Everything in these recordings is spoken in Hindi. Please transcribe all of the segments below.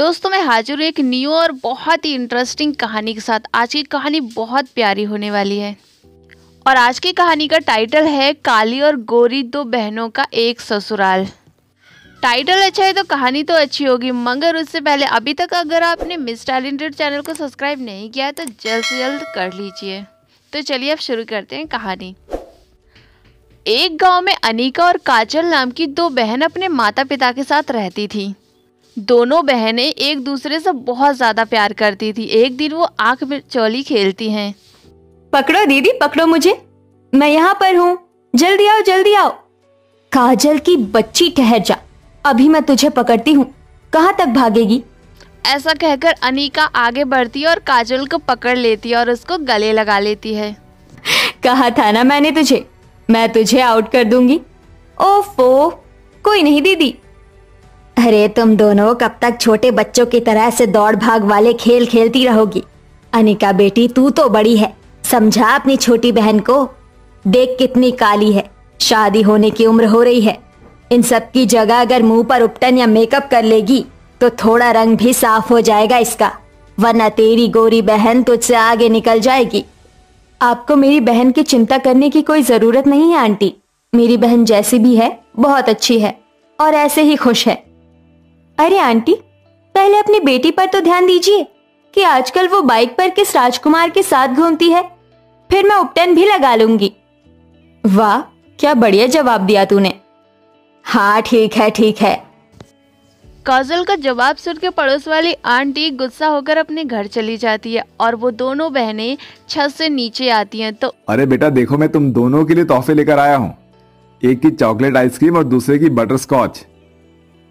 दोस्तों मैं हाजिर हूँ एक न्यू और बहुत ही इंटरेस्टिंग कहानी के साथ। आज की कहानी बहुत प्यारी होने वाली है और आज की कहानी का टाइटल है काली और गोरी दो बहनों का एक ससुराल। टाइटल अच्छा है तो कहानी तो अच्छी होगी, मगर उससे पहले अभी तक अगर आपने मिस टैलेंटेड चैनल को सब्सक्राइब नहीं किया है तो जल्द से जल्द कर लीजिए। तो चलिए अब शुरू करते हैं कहानी। एक गांव में अनीका और काजल नाम की दो बहन अपने माता पिता के साथ रहती थी। दोनों बहनें एक दूसरे से बहुत ज्यादा प्यार करती थी। एक दिन वो आंख में चोली खेलती हैं। पकड़ो दीदी, पकड़ो मुझे, मैं यहाँ पर हूँ, जल्दी आओ जल्दी आओ। काजल की बच्ची ठहर जा, अभी मैं तुझे पकड़ती हूँ, कहाँ तक भागेगी। ऐसा कहकर अनीका आगे बढ़ती है और काजल को पकड़ लेती है और उसको गले लगा लेती है। कहा था ना मैंने तुझे, मैं तुझे आउट कर दूंगी। ओफो, कोई नहीं दीदी। अरे तुम दोनों कब तक छोटे बच्चों की तरह से दौड़ भाग वाले खेल खेलती रहोगी। अनिका बेटी, तू तो बड़ी है, समझा अपनी छोटी बहन को। देख कितनी काली है, शादी होने की उम्र हो रही है। इन सब की जगह अगर मुंह पर उपटन या मेकअप कर लेगी तो थोड़ा रंग भी साफ हो जाएगा इसका, वरना तेरी गोरी बहन तुझसे आगे निकल जाएगी। आपको मेरी बहन की चिंता करने की कोई जरूरत नहीं है आंटी। मेरी बहन जैसी भी है बहुत अच्छी है और ऐसे ही खुश है। अरे आंटी, पहले अपनी बेटी पर तो ध्यान दीजिए कि आजकल वो बाइक पर किस राजकुमार के साथ घूमती है, फिर मैं उपटन भी लगा लूंगी। वाह, क्या बढ़िया जवाब दिया तूने। हाँ ठीक है ठीक है। काजल का जवाब सुन के पड़ोस वाली आंटी गुस्सा होकर अपने घर चली जाती है और वो दोनों बहनें छत से नीचे आती हैं तो अरे बेटा देखो, मैं तुम दोनों के लिए तोहफे लेकर आया हूँ। एक की चॉकलेट आइसक्रीम और दूसरे की बटर स्कॉच।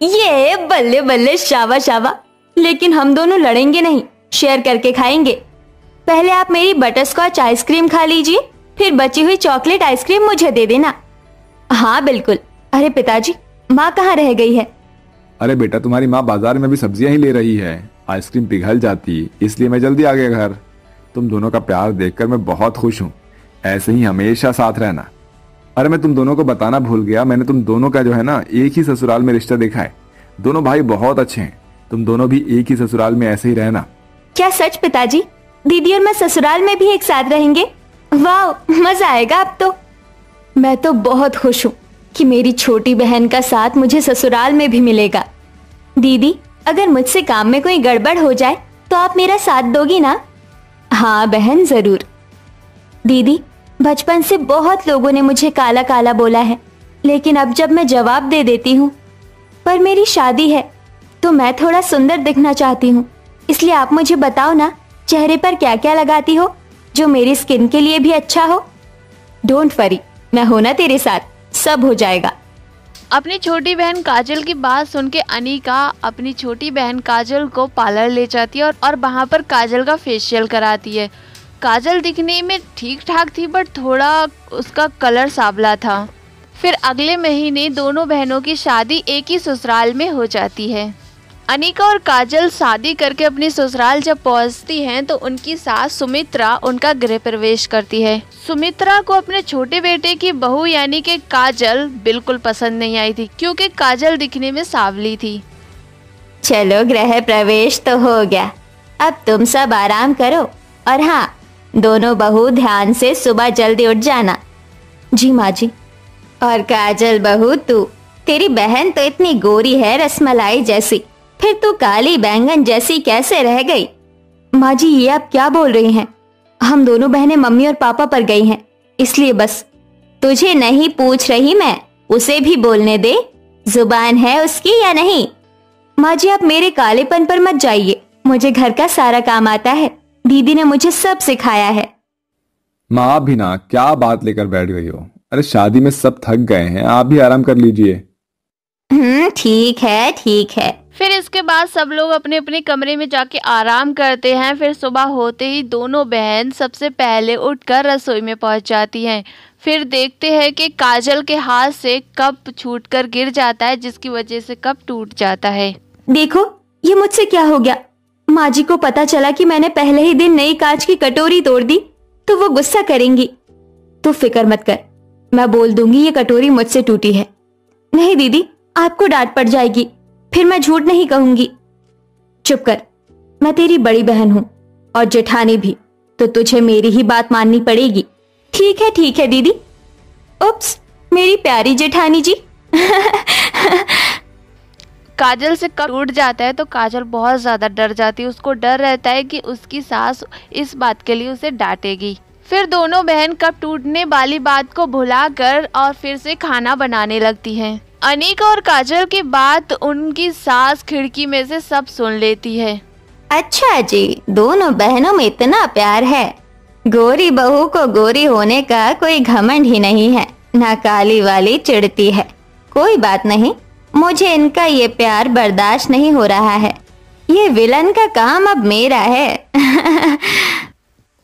ये बल्ले बल्ले, शाबा शाबा। लेकिन हम दोनों लड़ेंगे नहीं, शेयर करके खाएंगे। पहले आप मेरी बटर स्कॉच आइसक्रीम खा लीजिए, फिर बची हुई चॉकलेट आइसक्रीम मुझे दे देना। हाँ बिल्कुल। अरे पिताजी, माँ कहाँ रह गई है? अरे बेटा, तुम्हारी माँ बाजार में भी सब्जियां ही ले रही है, आइसक्रीम पिघल जाती, इसलिए मैं जल्दी आ गया घर। तुम दोनों का प्यार देखकर मैं बहुत खुश हूँ, ऐसे ही हमेशा साथ रहना। अरे मैं तुम दोनों को बताना भूल गया, मैंने तुम दोनों का जो है ना एक ही ससुराल में रिश्ता देखा है। दोनों भाई बहुत अच्छे हैं, तुम दोनों भी एक ही ससुराल में ऐसे ही रहना। क्या सच पिताजी? दीदी और मैं ससुराल में भी एक साथ रहेंगे? वाह, मजा आएगा अब तो। मैं तो बहुत खुश हूँ कि मेरी छोटी बहन का साथ मुझे ससुराल में भी मिलेगा। दीदी, अगर मुझसे काम में कोई गड़बड़ हो जाए तो आप मेरा साथ दोगी ना? हाँ बहन, जरूर। दीदी, बचपन से बहुत लोगों ने मुझे काला काला बोला है, लेकिन अब जब मैं जवाब दे देती हूँ, पर मेरी शादी है तो मैं थोड़ा सुंदर दिखना चाहती हूँ, इसलिए आप मुझे बताओ ना, चेहरे पर क्या क्या लगाती हो जो मेरी स्किन के लिए भी अच्छा हो। डोंट वरी, मैं हूं ना तेरे साथ, सब हो जाएगा। अपनी छोटी बहन काजल की बात सुन के अनीका अपनी छोटी बहन काजल को पार्लर ले जाती है और वहाँ पर काजल का फेशियल कराती है। काजल दिखने में ठीक ठाक थी, बट थोड़ा उसका कलर सांवला था। फिर अगले महीने दोनों बहनों की शादी एक ही ससुराल में हो जाती है। अनीका और काजल शादी करके अपनी ससुराल जब पहुंचती हैं तो उनकी सास सुमित्रा उनका गृह प्रवेश करती है। सुमित्रा को अपने छोटे बेटे की बहू यानी कि काजल बिल्कुल पसंद नहीं आई थी, क्योंकि काजल दिखने में सांवली थी। चलो, गृह प्रवेश तो हो गया, अब तुम सब आराम करो। और हाँ, दोनों बहू ध्यान से सुबह जल्दी उठ जाना। जी माँ जी। और काजल बहू, तेरी बहन तो इतनी गोरी है रसमलाई जैसी, फिर तू काली बैंगन जैसी कैसे रह गई? माँ जी, ये आप क्या बोल रही हैं? हम दोनों बहनें मम्मी और पापा पर गई हैं, इसलिए बस। तुझे नहीं पूछ रही मैं, उसे भी बोलने दे, जुबान है उसकी या नहीं? माँ जी, आप मेरे कालेपन पर मत जाइए, मुझे घर का सारा काम आता है, दीदी ने मुझे सब सिखाया है। माँ आप भी ना क्या बात लेकर बैठ गई हो? अरे शादी में सब थक गए हैं, आप भी आराम कर लीजिए। ठीक है ठीक है। फिर इसके बाद सब लोग अपने अपने कमरे में जाके आराम करते हैं। फिर सुबह होते ही दोनों बहन सबसे पहले उठकर रसोई में पहुंच जाती हैं। फिर देखते हैं कि काजल के हाथ से कप छूटकर गिर जाता है, जिसकी वजह से कप टूट जाता है। देखो, ये मुझसे क्या हो गया? माँ जी को पता चला कि मैंने पहले ही दिन नई कांच की कटोरी तोड़ दी तो वो गुस्सा करेंगी। तू फिक्र मत कर, मैं बोल दूंगी ये कटोरी मुझसे टूटी है। नहीं दीदी, आपको डांट पड़ जाएगी, फिर मैं झूठ नहीं कहूंगी। चुप कर, मैं तेरी बड़ी बहन हूँ और जेठानी भी, तो तुझे मेरी ही बात माननी पड़ेगी। ठीक है दीदी। उप्स, मेरी प्यारी जेठानी जी। काजल से कप टूट जाता है तो काजल बहुत ज़्यादा डर जाती है। उसको डर रहता है कि उसकी सास इस बात के लिए उसे डांटेगी। फिर दोनों बहन कप टूटने वाली बात को भुलाकर और फिर से खाना बनाने लगती हैं। अनीका और काजल की बात उनकी सास खिड़की में से सब सुन लेती है। अच्छा जी, दोनों बहनों में इतना प्यार है। गोरी बहू को गोरी होने का कोई घमंड ही नहीं है, ना काली वाली चिढ़ती है। कोई बात नहीं, मुझे इनका ये प्यार बर्दाश्त नहीं हो रहा है। ये विलन का काम अब मेरा है।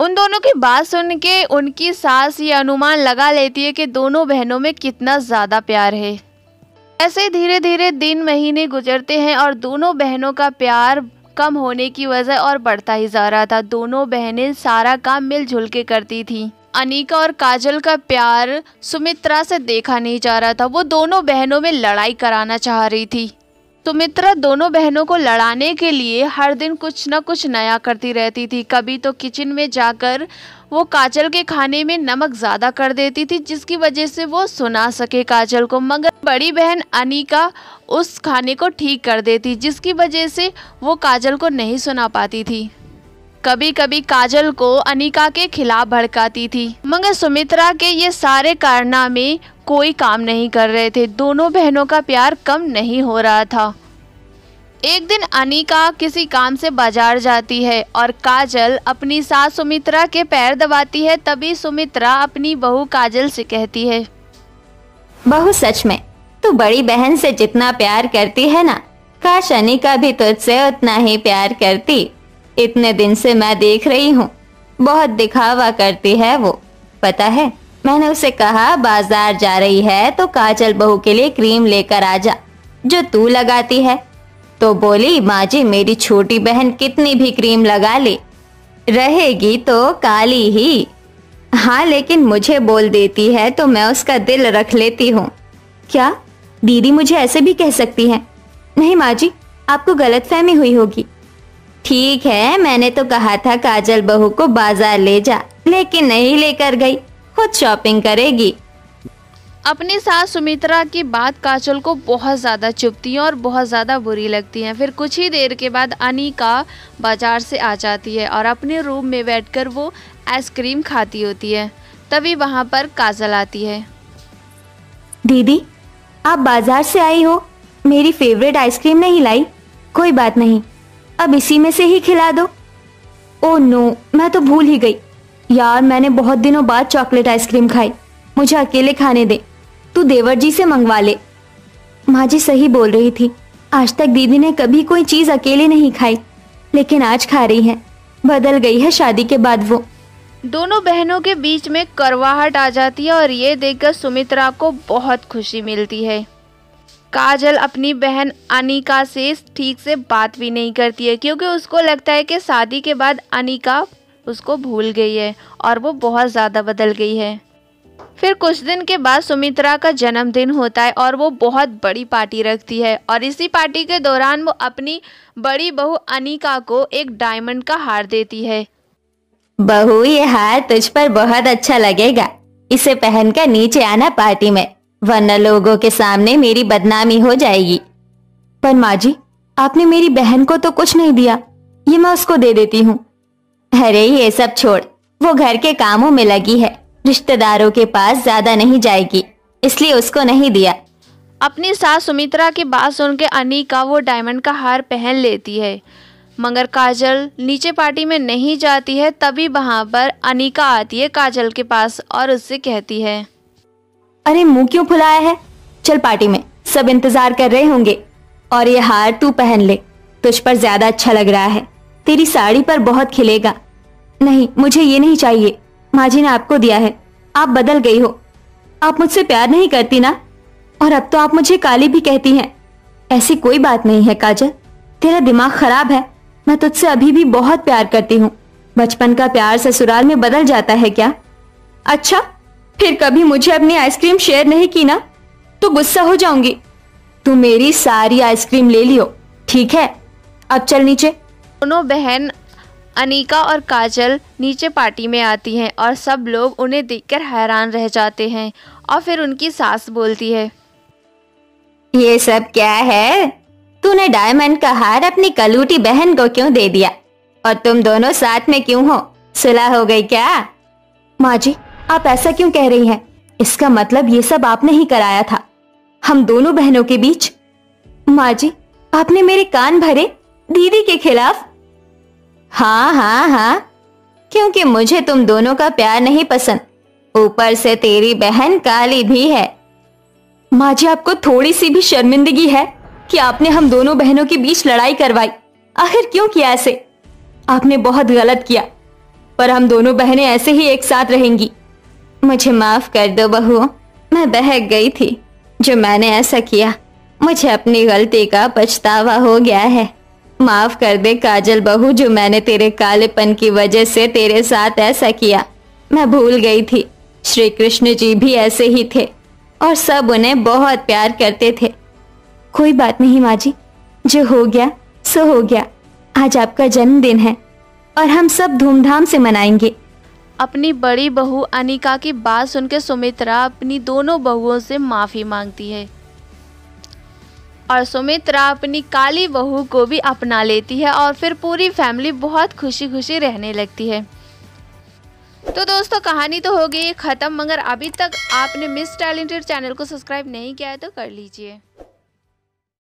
उन दोनों की बात सुन के उनकी सास ये अनुमान लगा लेती है कि दोनों बहनों में कितना ज़्यादा प्यार है। ऐसे धीरे धीरे दिन महीने गुजरते हैं और दोनों बहनों का प्यार कम होने की वजह और बढ़ता ही जा रहा था। दोनों बहनें सारा काम मिलजुल के करती थीं। अनीका और काजल का प्यार सुमित्रा से देखा नहीं जा रहा था। वो दोनों बहनों में लड़ाई कराना चाह रही थी। सुमित्रा दोनों बहनों को लड़ाने के लिए हर दिन कुछ न कुछ नया करती रहती थी। कभी तो किचन में जाकर वो काजल के खाने में नमक ज़्यादा कर देती थी, जिसकी वजह से वो सुना सके काजल को। मगर बड़ी बहन अनीका उस खाने को ठीक कर देती, जिसकी वजह से वो काजल को नहीं सुना पाती थी। कभी कभी काजल को अनीका के खिलाफ भड़काती थी, मगर सुमित्रा के ये सारे कारनामे कोई काम नहीं कर रहे थे। दोनों बहनों का प्यार कम नहीं हो रहा था। एक दिन अनीका किसी काम से बाजार जाती है और काजल अपनी सास सुमित्रा के पैर दबाती है। तभी सुमित्रा अपनी बहू काजल से कहती है, बहू सच में तू बड़ी बहन से जितना प्यार करती है ना, काश अनीका भी तुझसे उतना ही प्यार करती। इतने दिन से मैं देख रही हूँ, बहुत दिखावा करती है वो। पता है, मैंने उसे कहा बाजार जा रही है तो काजल बहू के लिए क्रीम लेकर आ जा जो तू लगाती है। तो बोली, माँ जी मेरी छोटी बहन कितनी भी क्रीम लगा ले, रहेगी तो काली ही। हाँ, लेकिन मुझे बोल देती है तो मैं उसका दिल रख लेती हूँ। क्या दीदी मुझे ऐसे भी कह सकती हैं? नहीं माँ जी, आपको गलतफहमी हुई होगी। ठीक है, मैंने तो कहा था काजल बहू को बाजार ले जा, लेकिन नहीं लेकर गई, खुद शॉपिंग करेगी। अपनी सास सुमित्रा की बात काजल को बहुत ज़्यादा चुभती है और बहुत ज़्यादा बुरी लगती है। फिर कुछ ही देर के बाद अनीका बाजार से आ जाती है और अपने रूम में बैठकर वो आइसक्रीम खाती होती है। तभी वहाँ पर काजल आती है। दीदी, आप बाजार से आई हो, मेरी फेवरेट आइसक्रीम नहीं लाई। कोई बात नहीं, अब इसी में से ही खिला दो। ओह नो, मैं तो भूल ही गई यार, मैंने बहुत दिनों बाद चॉकलेट आइसक्रीम खाई। मुझे अकेले खाने दे, तू देवर जी से मंगवा ले। माँ जी सही बोल रही थी, आज तक दीदी ने कभी कोई चीज अकेले नहीं खाई, लेकिन आज खा रही है। बदल गई है शादी के बाद वो। दोनों बहनों के बीच में करवाहट आ जाती है और ये देखकर सुमित्रा को बहुत खुशी मिलती है। काजल अपनी बहन अनीका से ठीक से बात भी नहीं करती है, क्योंकि उसको लगता है कि शादी के बाद अनीका उसको भूल गई है और वो बहुत ज़्यादा बदल गई है। फिर कुछ दिन के बाद सुमित्रा का जन्मदिन होता है और वो बहुत बड़ी पार्टी रखती है और इसी पार्टी के दौरान वो अपनी बड़ी बहू अनीका को एक डायमंड का हार देती है। बहू, ये हार तुझ पर बहुत अच्छा लगेगा, इसे पहनकर नीचे आना पार्टी में, वरना लोगों के सामने मेरी बदनामी हो जाएगी। पर माँ जी, आपने मेरी बहन को तो कुछ नहीं दिया, ये मैं उसको दे देती हूँ। अरे ये सब छोड़, वो घर के कामों में लगी है, रिश्तेदारों के पास ज्यादा नहीं जाएगी, इसलिए उसको नहीं दिया। अपनी सास सुमित्रा की बात सुन के अनीका वो डायमंड का हार पहन लेती है, मगर काजल नीचे पार्टी में नहीं जाती है। तभी वहाँ पर अनीका आती है काजल के पास और उससे कहती है, अरे मुंह क्यों फुलाया है, चल पार्टी में, सब इंतजार कर रहे होंगे। और ये हार तू पहन ले, तुझ पर ज्यादा अच्छा लग रहा है, तेरी साड़ी पर बहुत खिलेगा। नहीं, मुझे ये नहीं चाहिए, माँ जी ने आपको दिया है, आप बदल गई हो, आप मुझसे प्यार नहीं करती ना, और अब तो आप मुझे काली भी कहती हैं। ऐसी कोई बात नहीं है काजल, तेरा दिमाग खराब है, मैं तुझसे अभी भी बहुत प्यार करती हूँ। बचपन का प्यार ससुराल में बदल जाता है क्या? अच्छा, फिर कभी मुझे अपनी आइसक्रीम शेयर नहीं की ना तो गुस्सा हो जाऊंगी। तू मेरी सारी आइसक्रीम ले लियो, ठीक है? अब चल नीचे। दोनों बहन अनिका और काजल नीचे पार्टी में आती हैं और सब लोग उन्हें देखकर हैरान रह जाते हैं। और फिर उनकी सास बोलती है, ये सब क्या है? तूने डायमंड का हार अपनी कलूटी बहन को क्यों दे दिया? और तुम दोनों साथ में क्यों हो? सुलह हो गई क्या? माँ जी, आप ऐसा क्यों कह रही हैं? इसका मतलब ये सब आपने ही कराया था, हम दोनों बहनों के बीच। माँ जी, आपने मेरे कान भरे दीदी के खिलाफ। हाँ हाँ हाँ, क्योंकि मुझे तुम दोनों का प्यार नहीं पसंद, ऊपर से तेरी बहन काली भी है। माँ जी, आपको थोड़ी सी भी शर्मिंदगी है कि आपने हम दोनों बहनों के बीच लड़ाई करवाई? आखिर क्यों किया ऐसे? आपने बहुत गलत किया, पर हम दोनों बहनें ऐसे ही एक साथ रहेंगी। मुझे माफ कर दो बहू, मैं बहक गई थी जो मैंने ऐसा किया। मुझे अपनी गलती का पछतावा हो गया है। माफ कर दे काजल बहू, जो मैंने तेरे कालेपन की वजह से तेरे साथ ऐसा किया। मैं भूल गई थी, श्री कृष्ण जी भी ऐसे ही थे और सब उन्हें बहुत प्यार करते थे। कोई बात नहीं माँ जी, जो हो गया सो हो गया। आज आपका जन्मदिन है और हम सब धूमधाम से मनाएंगे। अपनी बड़ी बहू अनिका की बात सुनकर सुमित्रा अपनी दोनों बहुओं से माफ़ी मांगती है और सुमित्रा अपनी काली बहू को भी अपना लेती है और फिर पूरी फैमिली बहुत खुशी खुशी रहने लगती है। तो दोस्तों, कहानी तो हो गई ख़त्म, मगर अभी तक आपने मिस टैलेंटेड चैनल को सब्सक्राइब नहीं किया है तो कर लीजिए।